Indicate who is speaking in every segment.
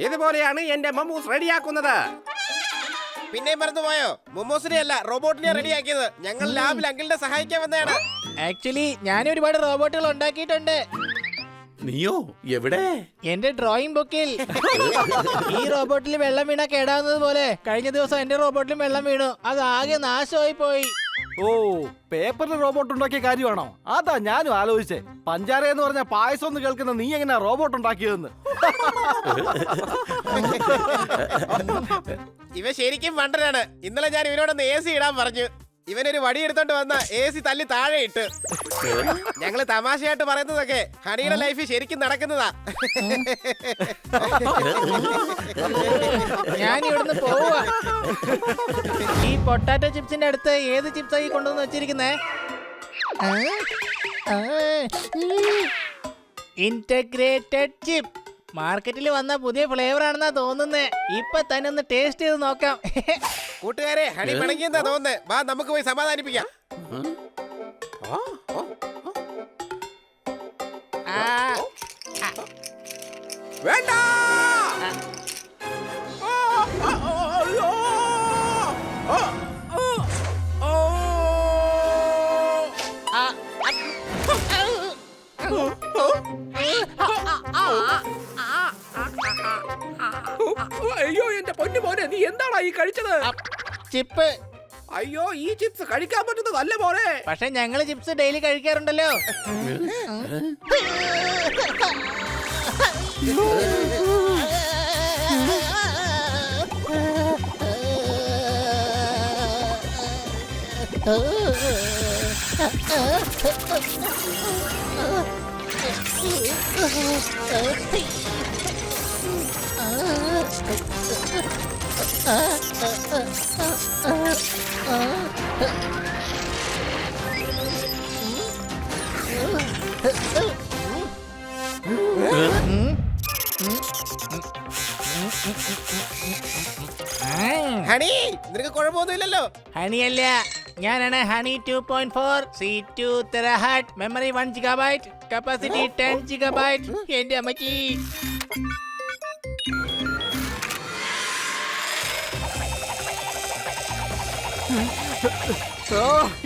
Speaker 1: ഇതുപോലെയാണ് എന്റെ മമ്മൂസ് റെഡിയാക്കുന്നത്.
Speaker 2: പിന്നെ മറന്നുപോയോ? മൊമോസിനെ അല്ല റോബോട്ടിനെ റെഡിയാക്കിയത്. ഞങ്ങൾ ലാബിൽ അങ്കിളിനെ സഹായിക്കാൻ വന്നതാണ്.
Speaker 3: ആക്ച്വലി ഞാൻ ഒരുപാട് റോബോട്ടുകൾ ഉണ്ടാക്കിയിട്ടുണ്ട്.
Speaker 1: നീയോ? എവിടെ?
Speaker 3: എന്റെ ഡ്രോയിങ് ബുക്കിൽ. ഈ റോബോട്ടിൽ വെള്ളം വീണാ കേടാവുന്നത് പോലെ കഴിഞ്ഞ ദിവസം എന്റെ റോബോട്ടിലും വെള്ളം വീണു. അത് ആകെ നാശമായി പോയി.
Speaker 4: ഓ, പേപ്പറിൽ റോബോട്ട് ഉണ്ടാക്കിയ കാര്യമാണോ? അതാ ഞാനും ആലോചിച്ചേ. പഞ്ചാര എന്ന് പറഞ്ഞ പായസം ഒന്ന് കേൾക്കുന്ന നീ എങ്ങനെയാ റോബോട്ട് ഉണ്ടാക്കിയതെന്ന്.
Speaker 2: ഇവ ശരിക്കും വണ്ടനാണ്. ഇന്നലെ ഞാൻ ഇവനോടൊന്ന് AC ഇടാൻ പറഞ്ഞു. ഇവനൊരു വടി എടുത്തോണ്ട് വന്ന AC തല്ലി താഴെ ഇട്ട്. ഞങ്ങള് തമാശയായിട്ട് പറയുന്നതൊക്കെ ഹണിയുടെ ലൈഫ് ശരിക്കും നടക്കുന്നതാ.
Speaker 3: ഞാൻ ഇവിടുന്ന് പോവാ. ഈ പൊട്ടാറ്റോ ചിപ്സിന്റെ അടുത്ത് ഏത് ചിപ്സായി കൊണ്ടുവന്ന് വെച്ചിരിക്കുന്നേ? Integrated chip. മാർക്കറ്റിൽ വന്ന പുതിയ ഫ്ലേവർ ആണെന്നാ തോന്നുന്നേ. ഇപ്പൊ തന്നെ ഒന്ന് ടേസ്റ്റ് ചെയ്ത് നോക്കാം.
Speaker 2: കൂട്ടുകാരെ, ഹണി പിണങ്ങിയെന്നാ തോന്നുന്നേ. വാ, നമുക്ക് പോയി സമാധാനിപ്പിക്കാം.
Speaker 1: വേണ്ട. അയ്യോ എന്റെ പൊന്നു മോനെ, നീ എന്താടാ ഈ കഴിച്ചത്?
Speaker 3: ചിപ്പ്.
Speaker 1: അയ്യോ, ഈ ചിപ്സ് കഴിക്കാൻ പറ്റുന്നതല്ല മോനെ.
Speaker 3: പക്ഷെ ഞങ്ങള് ചിപ്സ് ഡെയിലി കഴിക്കാറുണ്ടല്ലോ.
Speaker 2: ഹണി, നിനക്ക് കുഴപ്പമൊന്നുമില്ലല്ലോ?
Speaker 3: ഹണിയല്ല, ഞാനാണ് honey 2.4. C2 TB, memory 1 GB, capacity 10 GB. എന്റെ അമ്മച്ചി.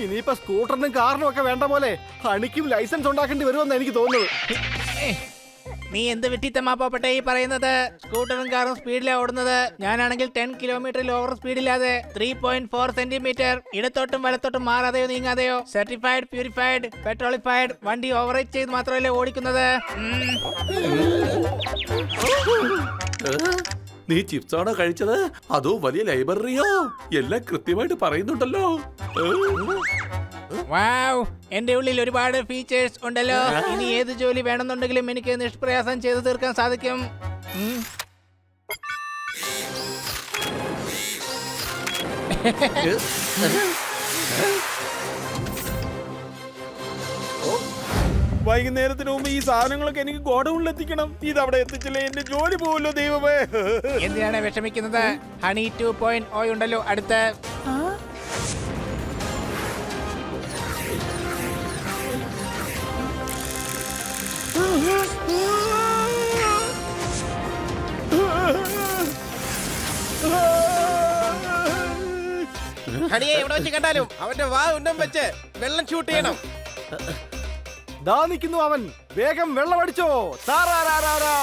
Speaker 4: ഇനിയിപ്പോ സ്കൂട്ടറിനും കാറിനും ഒക്കെ വേണ്ട പോലെ ഹണിക്കും ലൈസൻസ് ഉണ്ടാക്കേണ്ടി വരുമെന്ന് എനിക്ക് തോന്നുന്നത്.
Speaker 3: നീ എന്ത് വിട്ടിത്തമാ പോപ്പട്ടെ ഈ പറയുന്നത്? സ്കൂട്ടറും കാറും സ്പീഡിലാ ഓടുന്നത്. ഞാനാണെങ്കിൽ 10 കിലോമീറ്ററിൽ ഓവർ സ്പീഡില്ലാതെ 3.4 സെന്റിമീറ്റർ ഇടത്തോട്ടും വലത്തോട്ടും മാറാതെയോ നീങ്ങാതെയോ സർട്ടിഫൈഡ്, പ്യൂരിഫൈഡ്, പെട്രോളിഫൈഡ് വണ്ടി ഓവറേറ്റ് ചെയ്ത് മാത്രമല്ലേ ഓടിക്കുന്നത്.
Speaker 1: നീ ചിപ്സാണോ കഴിച്ചത്? അതോ വലിയ ലൈബ്രറിയോ? എല്ലാം കൃത്യമായിട്ട് പറയുന്നുണ്ടല്ലോ.
Speaker 3: വാവ്, എന്റെ ഉള്ളിൽ ഒരുപാട് ഫീച്ചേഴ്സ് ഉണ്ടല്ലോ. ഇനി ഏത് ജോലി വേണമെന്നുണ്ടെങ്കിലും എനിക്ക് നിഷ്പ്രയാസം ചെയ്തു തീർക്കാൻ സാധിക്കും.
Speaker 5: വൈകുന്നേരത്തിന് മുമ്പ് ഈ സാധനങ്ങളൊക്കെ എനിക്ക് ഗോഡൌണിൽ എത്തിക്കണം. ഇത് അവിടെ എത്തിച്ചില്ലേ എന്റെ ജോലി പോവല്ലോ ദൈവമേ.
Speaker 3: എന്തിനാണ് വിഷമിക്കുന്നത്? ഹണി 2.0 ഉണ്ടല്ലോ അടുത്ത്.
Speaker 2: ഹണിയെ എവിടെ വെച്ച് കണ്ടാലും അവന്റെ വാ ഉന്നം വെച്ച് വെള്ളം ഷൂട്ട് ചെയ്യണം.
Speaker 4: ദാ നിൽക്കുന്നു അവൻ. വേഗം വെള്ളം അടിച്ചോ. താറാറാറാ.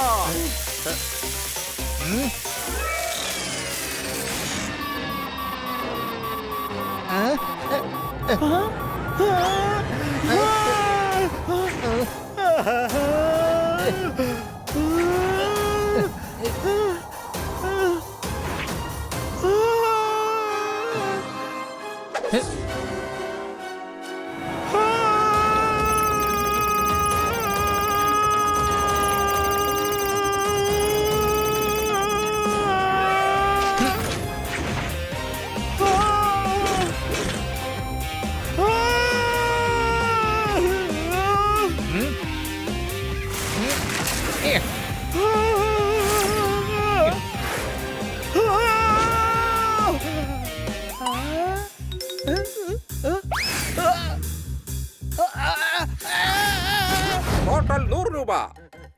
Speaker 6: രൂപ.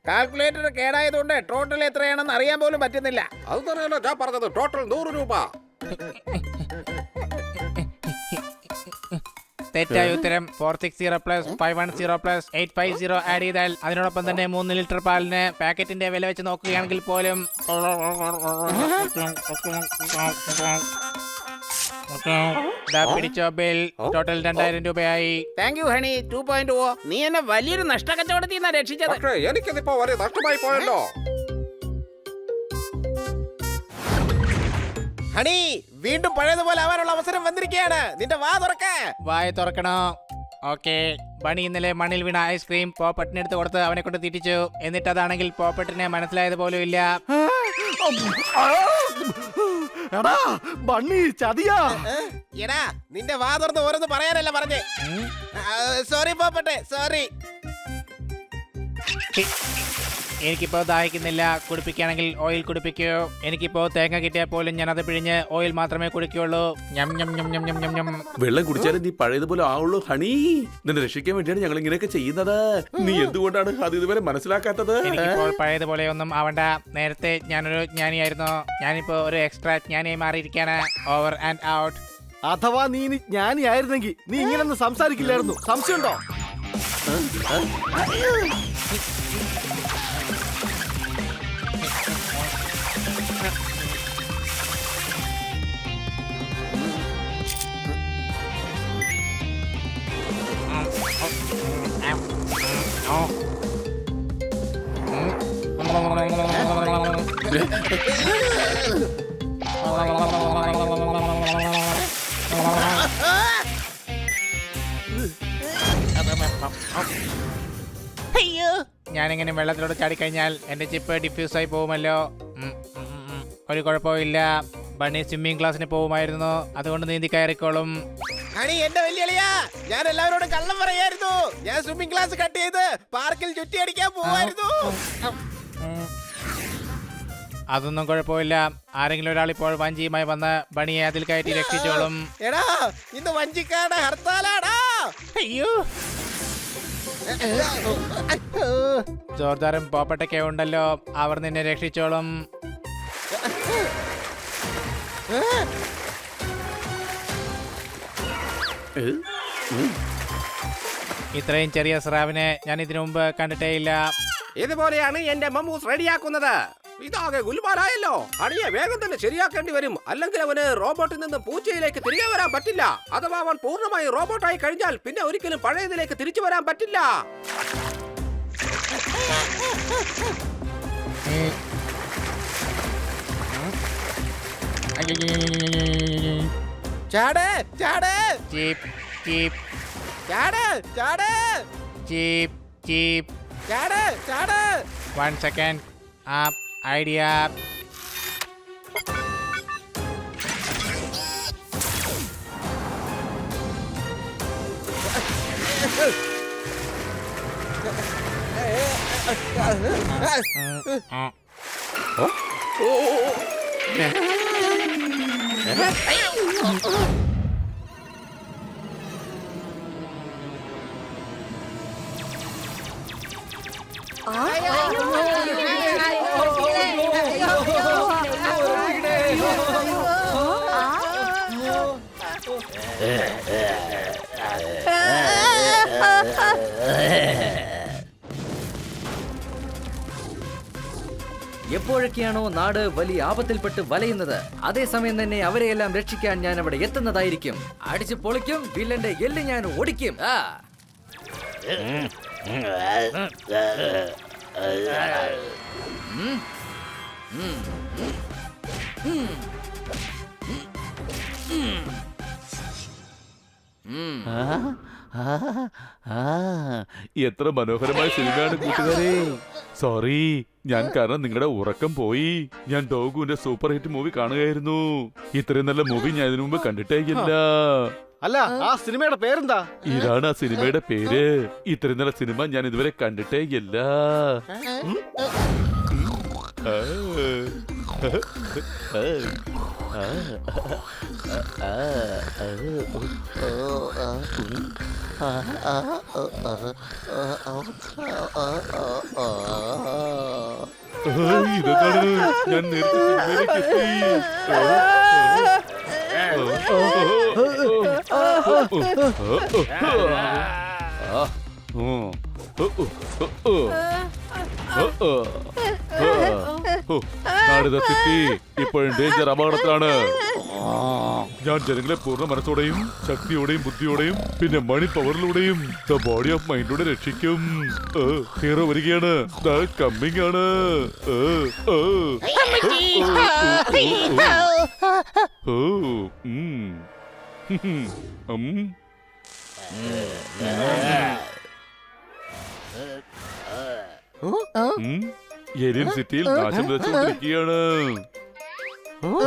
Speaker 5: കാൽക്കുലേറ്റർ കേടായതുകൊണ്ട് ടോട്ടൽ എത്രയാണെന്ന് അറിയാൻ പോലും പറ്റുന്നില്ല.
Speaker 6: അത് തന്നെയല്ലോ ഞാൻ പറഞ്ഞത്, ടോട്ടൽ 100 രൂപ.
Speaker 3: തെറ്റായ ഉത്തരം. 460 പ്ലസ് 510 പ്ലസ് 850 ആഡ് ചെയ്താൽ അതിനോടൊപ്പം തന്നെ 3 ലിറ്റർ പാലിന് പാക്കറ്റിന്റെ വില വെച്ച് നോക്കുകയാണെങ്കിൽ പോലും പിടിച്ചോ ബിൽ. ടോട്ടൽ 2000 രൂപയായി.
Speaker 5: Thank you honey 2.0. നീ എന്നെ വലിയൊരു നഷ്ടക്കച്ചവടത്തിൽ നിന്നാ രക്ഷിച്ചത്.
Speaker 6: പക്ഷേ എനിക്കിതിപ്പോ വലിയ നഷ്ടമായി പോയല്ലോ.
Speaker 2: ഹണി, വീണ്ടും പഴയതുപോലെ ആവാനുള്ള അവസരം വന്നിരിക്കുകയാണ്. നിന്റെ വാ തുറക്ക.
Speaker 3: വായ തുറക്കണോ? ഓക്കെ. ബണി ഇന്നലെ മണ്ണിൽ വീണ ഐസ്ക്രീം പോപ്പട്ടിന് എടുത്ത് കൊടുത്ത് അവനെ കൊണ്ട് തിരിച്ചു. എന്നിട്ട് അതാണെങ്കിൽ പോപ്പട്ടിനെ മനസ്സിലായത് പോലും ഇല്ല.
Speaker 4: എടാ ബണ്ണി ചതിയാ.
Speaker 2: എടാ, നിന്റെ വാ തുറന്ന് ഓരോന്ന് പറയാനല്ല പറഞ്ഞേ. സോറി പോപ്പട്ടെ, സോറി.
Speaker 3: എനിക്കിപ്പോ ദാഹിക്കുന്നില്ല. കുടിപ്പിക്കുകയാണെങ്കിൽ ഓയിൽ കുടിപ്പിക്കൂ. എനിക്കിപ്പോ തേങ്ങ കിട്ടിയാൽ പോലും ഞാൻ അത് പിഴിഞ്ഞ് ഓയിൽ മാത്രമേ കുടിക്കുള്ളൂ. ഞം ഞം ഞം ഞം ഞം ഞം ഞം.
Speaker 1: വെള്ളം കുടിച്ചാലും നീ പഴയതുപോലെ ആവുള്ളൂ ഹണി. നിന്നെ രക്ഷിക്കാൻ വേണ്ടിയാണ് ഞങ്ങൾ ഇങ്ങനെയൊക്കെ ചെയ്യുന്നത്. നീ എന്തുകൊണ്ടാണ് അത് ഇതുവരെ മനസ്സിലാക്കാത്തത്?
Speaker 3: എനിക്കിപ്പോൾ പഴയതുപോലെ ഒന്നും ആവണ്ട. നേരത്തെ ഞാനൊരു ജ്ഞാനിയായിരുന്നു. ഞാനിപ്പോ ഒരു എക്സ്ട്രാ ജ്ഞാനിയായി മാറിയിരിക്കാണ്. Over and out.
Speaker 4: അഥവാ നീ ഇനി ജ്ഞാനിയായിരുന്നെങ്കിൽ നീ ഇങ്ങനൊന്നും സംസാരിക്കില്ലായിരുന്നു. സംശയമുണ്ടോ?
Speaker 3: അയ്യോ, ഞാനിങ്ങനെ വെള്ളത്തിലോട്ട് ചാടിക്കഴിഞ്ഞാൽ എന്റെ ചിപ്പ് ഡിഫ്യൂസ് ആയി പോകുമല്ലോ. ഒരു കുഴപ്പമില്ല. ബണ്ണി സ്വിമ്മിംഗ് ക്ലാസ്സിന് പോകുമായിരുന്നു. അതുകൊണ്ട് നീന്തി കയറിക്കോളും.
Speaker 2: ഹണി, എന്റെ വലിയളിയാ, ഞാൻ എല്ലാവരോടും കള്ളം പറയായിരുന്നു. ഞാൻ സ്വിമ്മിംഗ് ക്ലാസ് കട്ട് ചെയ്ത് പാർക്കിൽ ചുറ്റി അടിക്കാൻ പോവായിരുന്നു.
Speaker 3: അതൊന്നും കുഴപ്പമില്ല. ആരെങ്കിലും ഒരാൾ ഇപ്പോൾ വഞ്ചിയുമായി വന്ന് ബണിയെ അതിൽ കയറ്റി രക്ഷിച്ചോളും.
Speaker 2: എടാ, ഇന്ന് വഞ്ചിക്കാരുടെ ഹർത്താലാടാ.
Speaker 3: അയ്യോ, ജോർദാറും പോപ്പട്ടൊക്കെ ഉണ്ടല്ലോ. അവർ നിന്നെ രക്ഷിച്ചോളും. ഇത്രയും ചെറിയ സ്രാവിനെ ഞാൻ ഇതിനു മുമ്പ് കണ്ടിട്ടേയില്ല.
Speaker 6: ഇതുപോലെയാണ് എന്റെ മമ്മൂസ് റെഡിയാക്കുന്നത്. ഇതാകെ ഗുൽമാലായല്ലോ. ഹണിയെ വേഗം തന്നെ ശരിയാക്കേണ്ടി വരും. അല്ലെങ്കിൽ അവന് റോബോട്ടിൽ നിന്ന് പൂച്ചയിലേക്ക് തിരികെ വരാൻ പറ്റില്ല. അഥവാ അവൻ പൂർണ്ണമായി റോബോട്ടായി കഴിഞ്ഞാൽ പിന്നെ ഒരിക്കലും പഴയതിലേക്ക് തിരിച്ചു വരാൻ പറ്റില്ല.
Speaker 2: ചാട്, ചാട്,
Speaker 3: ജീപ്പ് ജീപ്പ്
Speaker 2: ചാട്, ചാട്,
Speaker 3: ജീപ്പ് ജീപ്പ്.
Speaker 2: ചാട്, ചാട്.
Speaker 3: 1 second. ഐഡിയ.
Speaker 7: എപ്പോഴൊക്കെയാണോ നാട് വലിയ ആപത്തിൽപ്പെട്ട് വലയുന്നത്, അതേസമയം തന്നെ അവരെയെല്ലാം രക്ഷിക്കാൻ ഞാൻ അവിടെ എത്തുന്നതായിരിക്കും. അടിച്ചു പൊളിക്കും, വില്ലന്റെ എല്ല് ഞാൻ ഓടിക്കും.
Speaker 1: എത്ര മനോഹരമായ സിനിമയാണ് കൂട്ടുകാരെ. സോറി, ഞാൻ കാരണം നിങ്ങളുടെ ഉറക്കം പോയി. ഞാൻ ഡോഗുവിന്റെ സൂപ്പർ ഹിറ്റ് മൂവി കാണുകയായിരുന്നു. ഇത്രയും നല്ല മൂവി ഞാൻ ഇതിനു മുമ്പ് കണ്ടിട്ടേയില്ല.
Speaker 4: അല്ല, ആ സിനിമയുടെ പേരെന്താ?
Speaker 1: ഇതാണ് ആ സിനിമയുടെ പേര്. ഇത്രയും നല്ല സിനിമ ഞാൻ ഇതുവരെ കണ്ടിട്ടേയില്ല. ഇതെന്താണ്? ഞാൻ നേരത്തെ സിനിമയിലേക്ക് നാടിതെത്തി. ഇപ്പോഴും ഡേഞ്ചർ അപകടത്തിലാണ്. ഞാൻ ജനങ്ങളെ പൂർണ്ണ മനസ്സോടെയും ശക്തിയോടെയും ബുദ്ധിയോടെയും പിന്നെ മണി പവറിലൂടെയും ദ ബോഡി ഓഫ് മൈൻഡിലൂടെ രക്ഷിക്കും. ഹീറോ വരികയാണ്. കമ്മിങ് ആണ്. ഏലിയൻ സിറ്റിയിൽ നാശം വിതച്ചുകൊണ്ടിരിക്കുകയാണ്.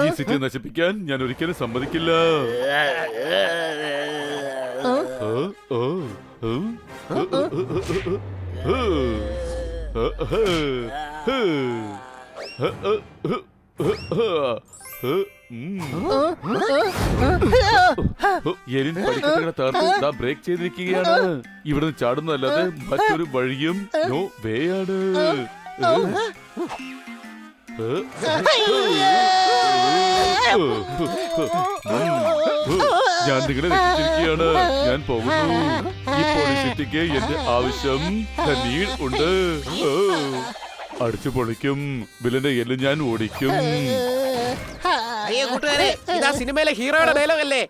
Speaker 1: ഈ സിറ്റി നശിപ്പിക്കാൻ ഞാൻ ഒരിക്കലും സമ്മതിക്കില്ല. എലിൻ പഠിക്കട്ടെ തകർത്ത് ബ്രേക്ക് ചെയ്തിരിക്കുകയാണ്. ഇവിടുന്ന് ചാടുന്നതല്ലാതെ മറ്റൊരു വഴിയും നോ വേ ആണ്. ഞാൻ നിങ്ങളെ രക്ഷിച്ചിരിക്കുകയാണ്. ഞാൻ പോകുന്നു. ഇപ്പോൾ ഈ സിറ്റിക്ക് എന്റെ ആവശ്യം നീഡ് ഉണ്ട്. അടിച്ചു പൊളിക്കും. വില്ലന്റെ എല്ല് ഞാൻ ഓടിക്കും.
Speaker 2: അയ്യോ കൂട്ടുകാരെ, ഇതാ സിനിമയിലെ ഹീറോയുടെ ഡയലോഗ് അല്ലേ?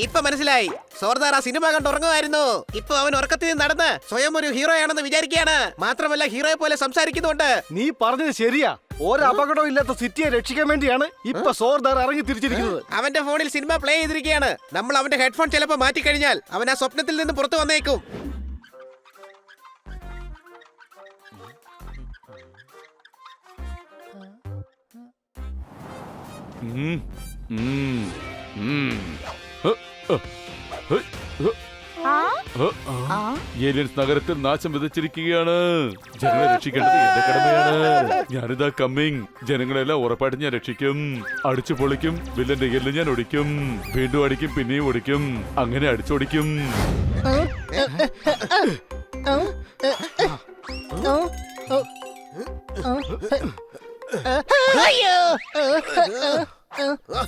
Speaker 2: ഇപ്പൊ മനസ്സിലായി. സോർദാർ ആ സിനിമ കണ്ട് ഉറങ്ങുമായിരുന്നു. ഇപ്പൊ അവൻ ഉറക്കത്തിൽ നിന്ന് നടന്ന് സ്വയം ഒരു ഹീറോയാണെന്ന് വിചാരിക്കുകയാണ്. മാത്രമല്ല ഹീറോയെ പോലെ സംസാരിക്കുന്നുണ്ട്.
Speaker 4: നീ പറഞ്ഞത് ശരിയാ. ഒരു അപകടവും ഇല്ലാത്ത സിറ്റിയെ രക്ഷിക്കാൻ വേണ്ടിയാണ് ഇപ്പൊ സോർദാർ ഇറങ്ങി തിരിച്ചിരിക്കുന്നത്.
Speaker 2: അവന്റെ ഫോണിൽ സിനിമ പ്ലേ ചെയ്തിരിക്കുകയാണ്. നമ്മൾ അവന്റെ ഹെഡ്ഫോൺ ചിലപ്പോ മാറ്റിക്കഴിഞ്ഞാൽ അവൻ ആ സ്വപ്നത്തിൽ നിന്ന് പുറത്തു വന്നേക്കും.
Speaker 1: ഏലിയൻസ് നഗരത്തിൽ നാശം വിതച്ചിരിക്കുകയാണ്. ജനങ്ങളെ രക്ഷിക്കേണ്ടത് എന്റെ കടമയാണ്. ഞാനിതാ കമ്മിങ്. ജനങ്ങളെല്ലാം ഉറപ്പായിട്ട് ഞാൻ രക്ഷിക്കും. അടിച്ചു പൊളിക്കും. വില്ലന്റെ എല്ല് ഞാൻ ഒടിക്കും. വീണ്ടും അടിക്കും. പിന്നെയും ഒടിക്കും. അങ്ങനെ അടിച്ചോടിക്കും.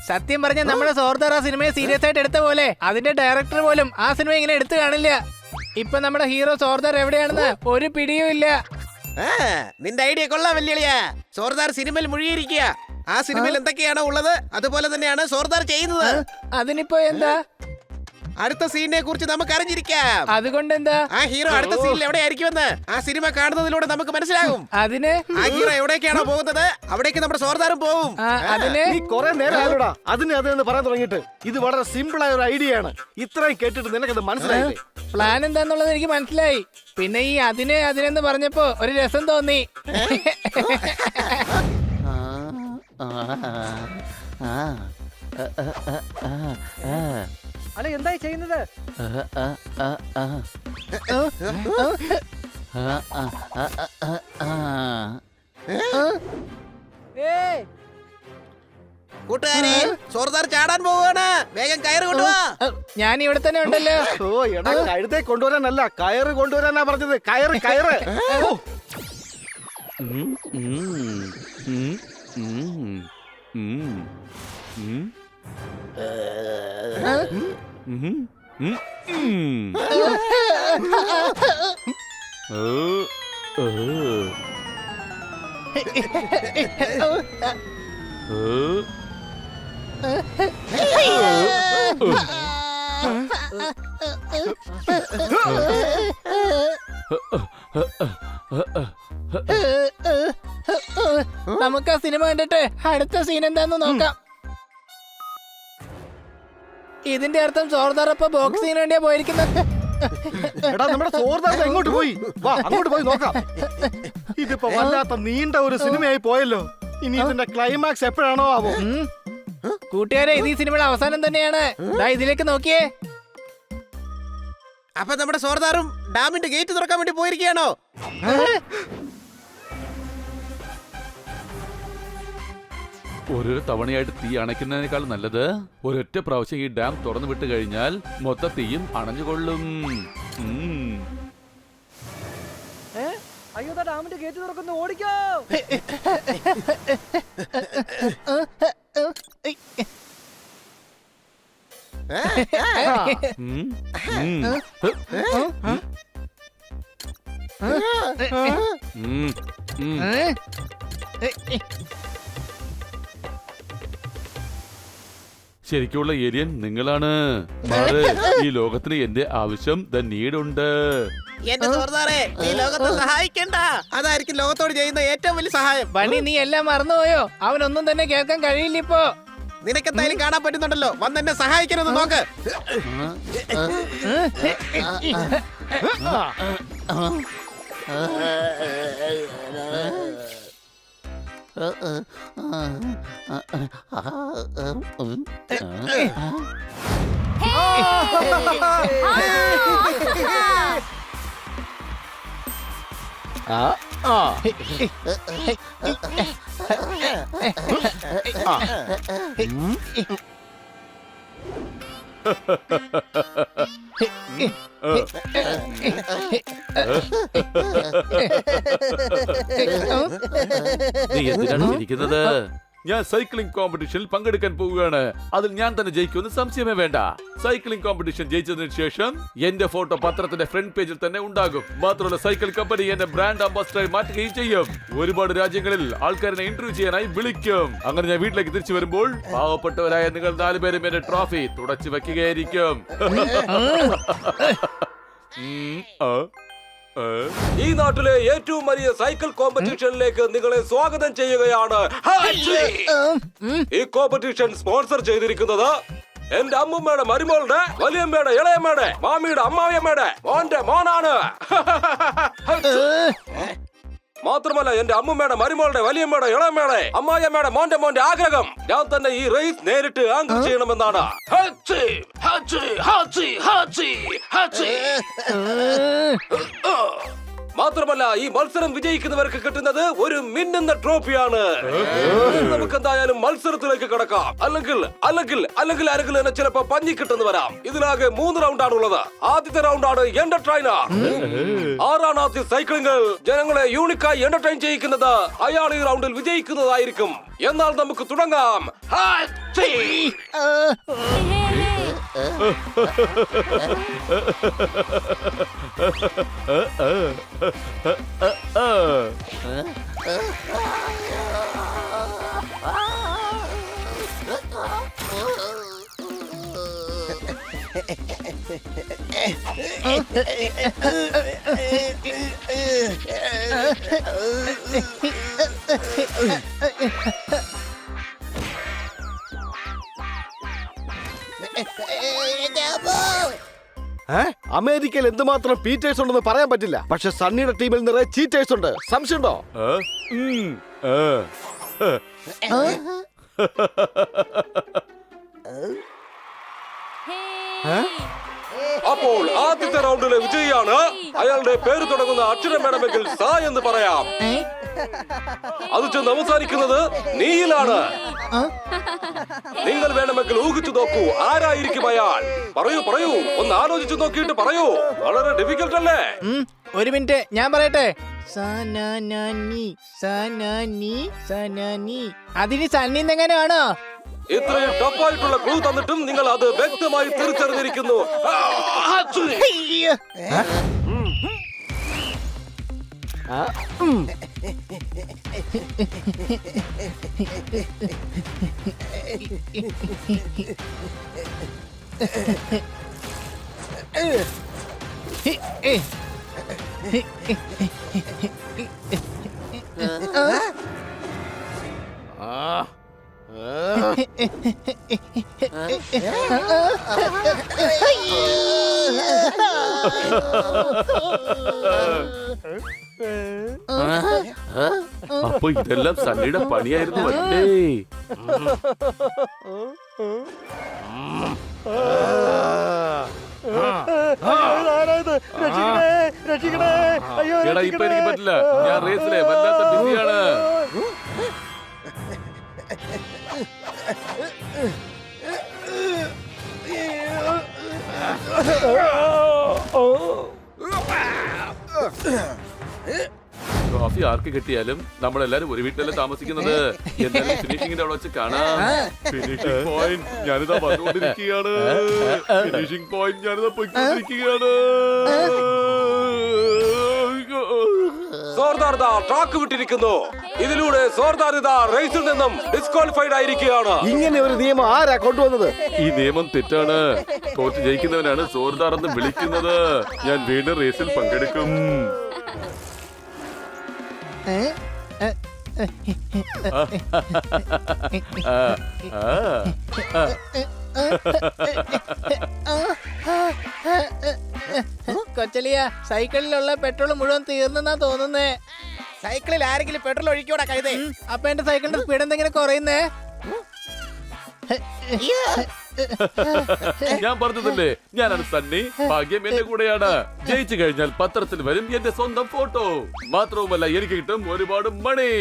Speaker 3: സത്യം പറഞ്ഞ നമ്മുടെ സോർദാർ ആ സിനിമയെ സീരിയസ് ആയിട്ട് എടുത്ത പോലെ അതിന്റെ ഡയറക്ടർ പോലും ആ സിനിമ ഇങ്ങനെ എടുത്തു കാണില്ല. ഇപ്പൊ നമ്മുടെ ഹീറോ സോർദാർ എവിടെയാണെന്ന് ഒരു പിടിയും ഇല്ല.
Speaker 2: നിന്റെ ഐഡിയ കൊള്ളാം വെല്ലുവിളിയാ. സോർദാർ സിനിമയിൽ മുഴുകിയിരിക്കുക. ആ സിനിമയിൽ എന്തൊക്കെയാണോ ഉള്ളത് അതുപോലെ തന്നെയാണ് സോർദാർ ചെയ്യുന്നത്.
Speaker 3: അതിനിപ്പോ എന്താ?
Speaker 2: അടുത്ത സീനിനെ കുറിച്ച് നമുക്ക് അറിഞ്ഞിരിക്കാം.
Speaker 3: അതുകൊണ്ട് എന്താ?
Speaker 2: ആ ഹീറോ അടുത്ത സീനിൽ എവിടെയായിരിക്കുമെന്ന് ആ സിനിമ കാണുന്നതിലൂടെ നമുക്ക് മനസ്സിലാകും.
Speaker 3: അതിന്
Speaker 2: ആ ഹീറോ എവിടേക്കാണോ പോകുന്നത് അവിടേക്ക് നമ്മുടെ സോർദാറും പോകും.
Speaker 3: അതിന്
Speaker 4: നീ കുറെ നേരം ആയോടാ അതിന് പറയാൻ തുടങ്ങിയിട്ട്. ഇത് വളരെ സിമ്പിൾ ആയ ഒരു ഐഡിയ ആണ്. ഇത്രയും കേട്ടിട്ട് നിനക്കത് മനസ്സിലായില്ലേ?
Speaker 3: പ്ലാൻ എന്താന്നുള്ളത് എനിക്ക് മനസ്സിലായി. പിന്നെ ഈ അതിനെന്ന് പറഞ്ഞപ്പോ ഒരു രസം തോന്നി.
Speaker 7: അല്ല എന്തായി ചെയ്യുന്നത്?
Speaker 2: കൂട്ടുകാരെ, സോർദാർ ചാടാൻ പോവുകയാണ്. വേഗം കയറ് കൊണ്ടുവാ.
Speaker 3: ഞാൻ ഇവിടെ തന്നെ ഉണ്ടല്ലോ.
Speaker 4: ഓ എടാ, കഴുത്തെ കൊണ്ടുവരാനല്ല കയറ് കൊണ്ടുവരാനാ പറഞ്ഞത്. കയറ് കയറ്.
Speaker 3: നമുക്ക് ആ സിനിമ കണ്ടിട്ട് അടുത്ത സീൻ എന്താന്ന് നോക്കാം. ഇതിന്റെ അർത്ഥം സോർദാർ ഇപ്പൊ ബോക്സിങ്ങിന് വേണ്ടിയാ പോയിരിക്കുന്നത്.
Speaker 4: എടാ നമ്മുടെ സോർദാർ എങ്ങോട്ട് പോയി? വാ അങ്ങോട്ട് പോയി നോക്കാം. ഇതിപ്പോ വല്ലാത്ത നീണ്ട ഒരു സിനിമയായി പോയല്ലോ. ഇനി ഇതിന്റെ ക്ലൈമാക്സ് എപ്പോഴാണോ ആവോ?
Speaker 3: കൂട്ടുകാരെ, ഇത് ഈ സിനിമയുടെ അവസാനം തന്നെയാണ്. ഇതിലേക്ക് നോക്കിയേ.
Speaker 2: അപ്പൊ നമ്മുടെ സോർദാറും ഡാമിന്റെ ഗേറ്റ് തുറക്കാൻ വേണ്ടി പോയിരിക്കുകയാണോ?
Speaker 1: ഓരോ തവണയായിട്ട് തീ അണയ്ക്കുന്നതിനേക്കാൾ നല്ലത് ഒരൊറ്റ പ്രാവശ്യം ഈ ഡാം തുറന്നു വിട്ട് കഴിഞ്ഞാൽ മൊത്ത തീയും അണഞ്ഞുകൊള്ളും.
Speaker 7: അയ്യോ ഡാമിന്റെ ഗേറ്റ് തുറക്കുന്നു, ഓടിക്കോ.
Speaker 1: ശരിക്കുള്ള ഏലിയൻ നിങ്ങളാണ്. മാറ്. ഈ ലോകത്തിന് എന്റെ ആവശ്യം ദ നീഡുണ്ട്.
Speaker 2: എന്റെ സോർദാറെ, നീ ലോകത്തെ സഹായിക്കണ്ട. അതായിരിക്കും ലോകത്തോട് ചെയ്യുന്ന ഏറ്റവും വലിയ സഹായം.
Speaker 3: ബണ്ണി, നീ എല്ലാം മറന്നുപോയോ? അവനൊന്നും തന്നെ കേൾക്കാൻ കഴിയില്ല ഇപ്പോ.
Speaker 2: നിനക്കെന്തായാലും കാണാൻ പറ്റുന്നുണ്ടല്ലോ. വന്ന് എന്നെ സഹായിക്കരുത് നോക്ക്.
Speaker 1: നീ എന്തിനാണ് ചിരിക്കുന്നത്? ഞാൻ സൈക്ലിംഗ് കോമ്പറ്റീഷനിൽ പങ്കെടുക്കാൻ പോവുകയാണ്. അതിൽ ഞാൻ തന്നെ ജയിക്കുമെന്ന് സംശയമേ വേണ്ട. സൈക്ലിംഗ് കോമ്പറ്റീഷൻ ജയിച്ചതിന് ശേഷം എന്റെ ഫോട്ടോ പത്രത്തിന്റെ ഫ്രണ്ട് പേജിൽ തന്നെ ഉണ്ടാകും. മാത്രമല്ല സൈക്കിൾ കമ്പനി എന്നെ ബ്രാൻഡ് അംബാസിഡറായി മാറ്റുകയും ചെയ്യും. ഒരുപാട് രാജ്യങ്ങളിൽ ആൾക്കാരെ ഇന്റർവ്യൂ ചെയ്യാനായി വിളിക്കും. അങ്ങനെ ഞാൻ വീട്ടിലേക്ക് തിരിച്ചു വരുമ്പോൾ പാവപ്പെട്ടവരായ നിങ്ങൾ 4 പേരും എന്റെ ട്രോഫി തുടച്ചു വെക്കുകയായിരിക്കും.
Speaker 6: ഈ നാട്ടിലെ ഏറ്റവും വലിയ സൈക്കിൾ കോമ്പറ്റീഷനിലേക്ക് നിങ്ങളെ സ്വാഗതം ചെയ്യുകയാണ്. ഈ കോമ്പറ്റീഷൻ സ്പോൺസർ ചെയ്തിരിക്കുന്നത് എന്റെ അമ്മൂമ്മയുടെ മരുമോളുടെ, വലിയമ്മയുടെ, ഇളയമ്മയുടെ, മാമിയുടെ, അമ്മാവിയമ്മയുടെ മോന്റെ മോനാണ്. മാത്രമല്ല എന്റെ അമ്മൂമ്മയുടെ, മരുമോളുടെ, വലിയമ്മയുടെ, ഇളയമ്മയുടെ, അമ്മായിയമ്മയുടെ മോന്റെ ആഗ്രഹം ഞാൻ തന്നെ ഈ റേസ് നേരിട്ട് ആങ്കർ ചെയ്യണമെന്നാണ്. മാത്രമല്ല ഈ മത്സരം വിജയിക്കുന്നവർക്ക് കിട്ടുന്നത് ഒരു മിന്നുന്ന ട്രോഫിയാണ്. നമുക്ക് എന്തായാലും മത്സരത്തിലേക്ക് കടക്കാം. അല്ലെങ്കിൽ ആരെങ്കിലും എന്നെ ചിലപ്പോ പഞ്ഞി കിട്ടുന്നു വരാം. ഇതിലാകെ 3 റൗണ്ടാണുള്ളത്. ആദ്യത്തെ റൗണ്ടാണ് എന്റർടൈനർ. ആറാണ് ആദ്യ സൈക്ലിംഗിൽ ജനങ്ങളെ യൂണിക്കായി എന്റർടൈൻ ചെയ്യിക്കുന്നത്. അയാൾ ഈ റൗണ്ടിൽ വിജയിക്കുന്നതായിരിക്കും. എന്നാൽ നമുക്ക് തുടങ്ങാം.
Speaker 4: അമേരിക്കയിൽ എന്തുമാത്രം പീറ്റേഴ്സ് ഉണ്ടെന്ന് പറയാൻ പറ്റില്ല. പക്ഷെ സണ്ണിയുടെ ടീമിൽ നിറയെ ചീറ്റേഴ്സ് ഉണ്ട്. സംശയമുണ്ടോ?
Speaker 6: അപ്പോൾ ആദ്യത്തെ റൗണ്ടിലെ വിജയിയാണ്. അയാളുടെ പേര് തുടങ്ങുന്ന അക്ഷരം വേണമെങ്കിൽ സ എന്ന് പറയാം. അത് ചെന്ന് അവസാനിക്കുന്നത് നീയിലാണ്. നിങ്ങൾ വേണമെങ്കിൽ ഊഹിച്ചു നോക്കൂ, ആരായിരിക്കും അയാൾ? പറയൂ, ഒന്ന് ആലോചിച്ചു നോക്കിയിട്ട് പറയൂ. വളരെ ഡിഫിക്കൽട്ട് അല്ലേ?
Speaker 3: ഒരു മിനിറ്റ്, ഞാൻ പറയട്ടെ. അതിന് സണ്ണിന്നെങ്ങനെയാണോ?
Speaker 6: ഇത്രയും ടഫായിട്ടുള്ള ക്ലൂ തന്നിട്ടും നിങ്ങൾ അത് വ്യക്തമായി തിരിച്ചറിഞ്ഞിരിക്കുന്നു.
Speaker 1: അപ്പൊ ഇതെല്ലാം സണ്ണിയുടെ പണിയായിരുന്നു അല്ലേ? എടാ ഇപ്പൊ എനിക്ക് പറ്റില്ല. ഞാൻ റേസിലെ വല്ലാത്ത ബിസിയാണ്. ട്രോഫി ആർക്ക് കിട്ടിയാലും നമ്മളെല്ലാരും ഒരു വീട്ടിലല്ലേ താമസിക്കുന്നത്. എന്തായാലും ഫിനിഷിംഗിന്റെ അവിടെ വെച്ച് കാണാം. ഫിനിഷിംഗ് പോയിന്റ് ഞാനിതാ വന്നുകൊണ്ടിരിക്കുകയാണ്. ഫിനിഷിംഗ് പോയിന്റ് ഞാനിതാ പോയിക്കൊണ്ടിരിക്കുകയാണ്.
Speaker 6: സോർദാർ ദാ ട്രാക്ക് വിട്ടിരിക്കുന്നു. ഇതിലൂടെ സോർദാർ ഇതാ റേസിൽ നിന്നും ഡിസ്ക്വാളിഫൈഡ് ആയിരിക്കുകയാണ്.
Speaker 4: ഇങ്ങനെ ഒരു നിയമം ആരാ കൊണ്ടുവന്നത്?
Speaker 1: ഈ നിയമം തെറ്റാണ്. തോറ്റ് ജയിക്കുന്നവനാണ് സോർദാർ എന്ന് വിളിക്കുന്നത്. ഞാൻ വീണ്ടും റേസിൽ പങ്കെടുക്കും.
Speaker 3: കൊച്ചലിയ, സൈക്കിളിലുള്ള പെട്രോൾ മുഴുവൻ തീർന്നെന്നാ തോന്നുന്നേ.
Speaker 2: സൈക്കിളിൽ ആരെങ്കിലും പെട്രോൾ ഒഴിക്കോടാ കഴുതേ.
Speaker 3: അപ്പൊ എന്റെ സൈക്കിളിന്റെ സ്പീഡ് എന്തെങ്കിലും കുറയുന്നേ?
Speaker 1: ഞാൻ പറഞ്ഞതല്ലേ, ഞാനാണ് സണ്ണി. ഭാഗ്യം എന്റെ കൂടെയാണ്. ജയിച്ചു കഴിഞ്ഞാൽ പത്രത്തിൽ വരും എന്റെ സ്വന്തം ഫോട്ടോ. മാത്രവുമല്ല എനിക്ക് കിട്ടും ഒരുപാട് മണി.